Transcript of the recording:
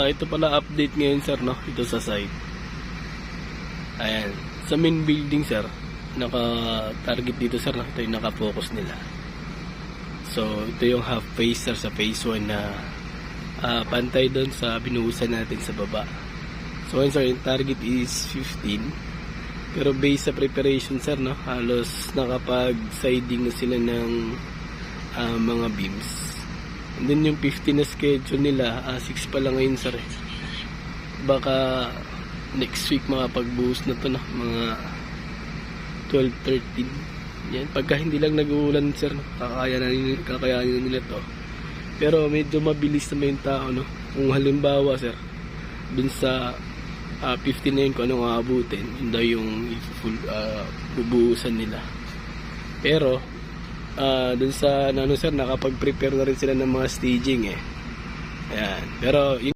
Ito pala update ngayon sir, no? Ito sa site. Ayan. Sa main building sir, naka-target dito sir, no? Ito yung naka-focus nila. So, ito yung half phase sir sa phase 1 na pantay doon sa binuhusan natin sa baba. So, sir, yung target is 15. Pero based sa preparation sir, no? Halos nakapag-siding na sila ng mga beams. And then yung 15 na schedule nila, 6 pa lang ngayon sir. Baka next week makapagbuhos na to na mga 12, 13. Yan, pagka hindi lang nag-uulan sir, no? Kakayanin nila to. Pero medyo mabilis na yung tao, no? Kung halimbawa sir, dun sa 15 na yun kung anong aabutin, yun daw yung bubuhusan nila. Pero dun sa sir, nakapag-prepare na rin sila ng mga staging eh. Ayan. Pero